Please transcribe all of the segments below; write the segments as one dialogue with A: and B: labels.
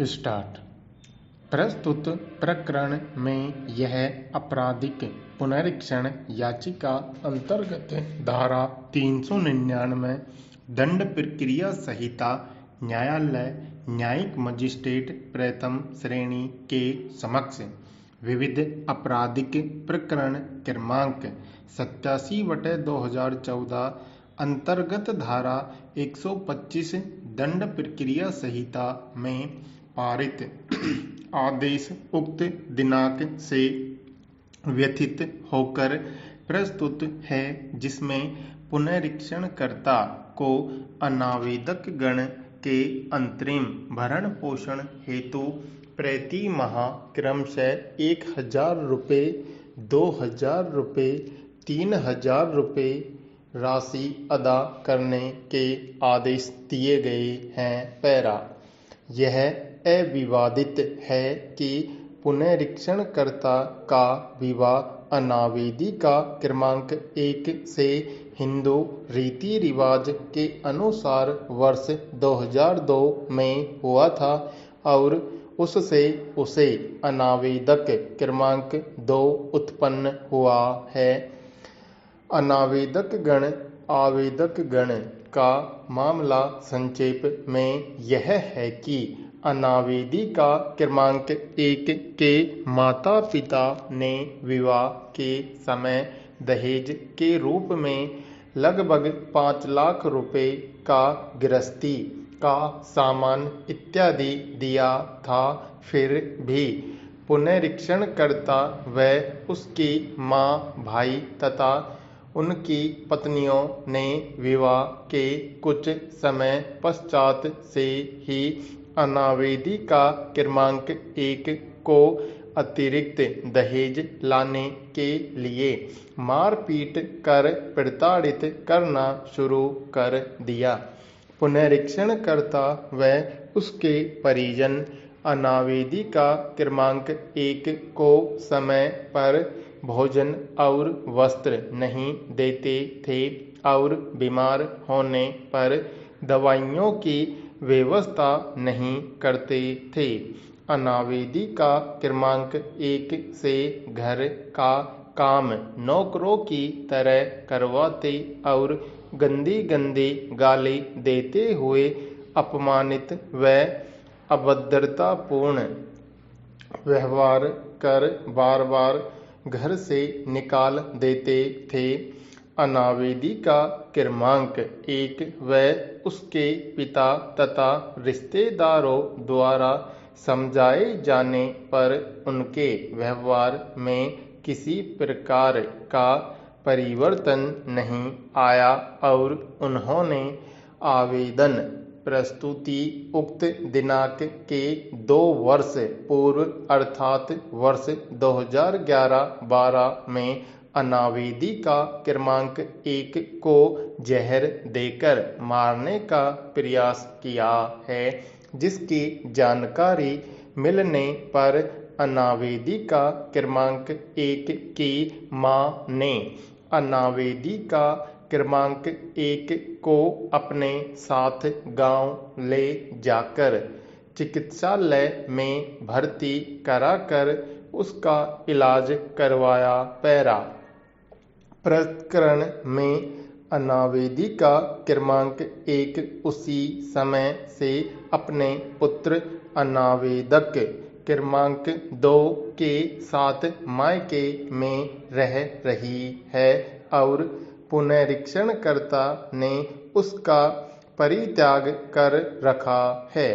A: Start. प्रस्तुत प्रकरण में यह आपराधिक पुनरीक्षण याचिका अंतर्गत धारा 399 दंड प्रक्रिया संहिता न्यायालय न्यायिक मजिस्ट्रेट प्रथम श्रेणी के समक्ष विविध आपराधिक प्रकरण क्रमांक 87/2014 अंतर्गत धारा 125 दंड प्रक्रिया संहिता में पारित आदेश उक्त दिनांक से व्यथित होकर प्रस्तुत है, जिसमें पुनरीक्षणकर्ता को अनावेदक गण के अंतरिम भरण पोषण हेतु प्रति माह क्रमशः 1,000 रुपये, 2,000 रुपये, 3,000 रुपये राशि अदा करने के आदेश दिए गए हैं। पैरा यह अविवादित है कि पुनरीक्षणकर्ता का विवाह अनावेदी का क्रमांक 1 से हिंदू रीति रिवाज के अनुसार वर्ष 2002 में हुआ था और उससे उसे अनावेदक क्रमांक 2 उत्पन्न हुआ है। अनावेदक गण आवेदक गण का मामला संक्षेप में यह है कि अनावेदी का क्रमांक 1 के माता पिता ने विवाह के समय दहेज के रूप में लगभग 5 लाख रुपए का गृहस्थी का सामान इत्यादि दिया था। फिर भी पुनरीक्षणकर्ता व उसकी माँ, भाई तथा उनकी पत्नियों ने विवाह के कुछ समय पश्चात से ही अनावेदी का क्रमांक 1 को अतिरिक्त दहेज लाने के लिए मारपीट कर प्रताड़ित करना शुरू कर दिया। पुनरीक्षणकर्ता व उसके परिजन अनावेदी का क्रमांक 1 को समय पर भोजन और वस्त्र नहीं देते थे और बीमार होने पर दवाइयों की व्यवस्था नहीं करते थे। अनावेदी का क्रमांक 1 से घर का काम नौकरों की तरह करवाते और गंदी गंदी गाली देते हुए अपमानित व अभद्रतापूर्ण व्यवहार कर बार बार घर से निकाल देते थे। अनावेदी का क्रमांक 1 व उसके पिता तथा रिश्तेदारों द्वारा समझाए जाने पर उनके व्यवहार में किसी प्रकार का परिवर्तन नहीं आया और उन्होंने आवेदन प्रस्तुति उक्त दिनांक के 2 वर्ष पूर्व अर्थात वर्ष 2011-12 में अनावेदी का क्रमांक 1 को जहर देकर मारने का प्रयास किया है, जिसकी जानकारी मिलने पर अनावेदी का क्रमांक 1 की मां ने अनावेदी का क्रमांक 1 को अपने साथ गांव ले जाकर चिकित्सालय में भर्ती कराकर उसका इलाज करवाया। पैरा प्रकरण में अनावेदी का क्रमांक 1 उसी समय से अपने पुत्र अनावेदक क्रमांक 2 के साथ मायके में रह रही है और पुनरीक्षणकर्ता ने उसका परित्याग कर रखा है।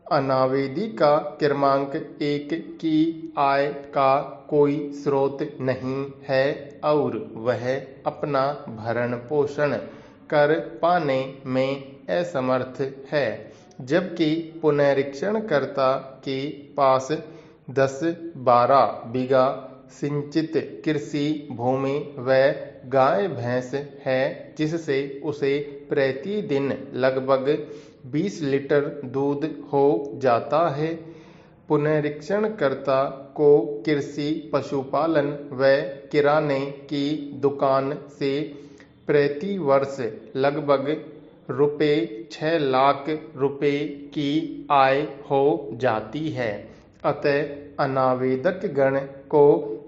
A: अनावेदी का क्रमांक 1 की आय का कोई स्रोत नहीं है और वह अपना भरण पोषण कर पाने में असमर्थ है, जबकि पुनरीक्षणकर्ता के पास 10-12 बीघा सिंचित कृषि भूमि व गाय भैंस है, जिससे उसे प्रतिदिन लगभग 20 लीटर दूध हो जाता है। पुनरीक्षणकर्ता को कृषि, पशुपालन व किराने की दुकान से प्रति वर्ष लगभग रुपये 6 लाख रुपये की आय हो जाती है। अतः अनावेदक गण को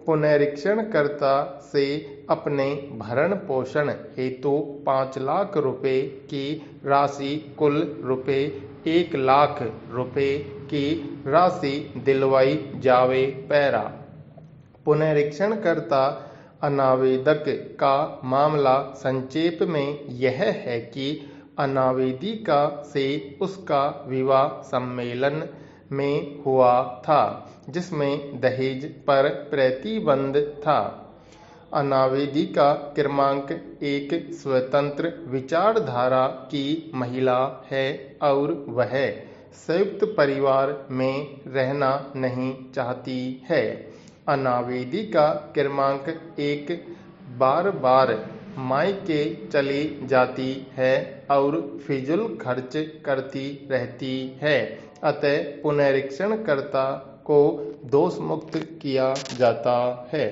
A: पुनरीक्षणकर्ता से अपने भरण पोषण हेतु 5 लाख रुपये की राशि कुल रुपये 1 लाख रुपये की राशि दिलवाई जावे पैरा। पुनरीक्षणकर्ता अनावेदक का मामला संक्षेप में यह है कि अनावेदिका से उसका विवाह सम्मेलन में हुआ था, जिसमें दहेज पर प्रतिबंध था। अनावेदिका क्रमांक एक स्वतंत्र विचारधारा की महिला है और वह संयुक्त परिवार में रहना नहीं चाहती है। अनावेदिका क्रमांक एक बार बार मायके चली जाती है और फिजूल खर्च करती रहती है। अतः पुनरीक्षणकर्ता को दोष मुक्त किया जाता है।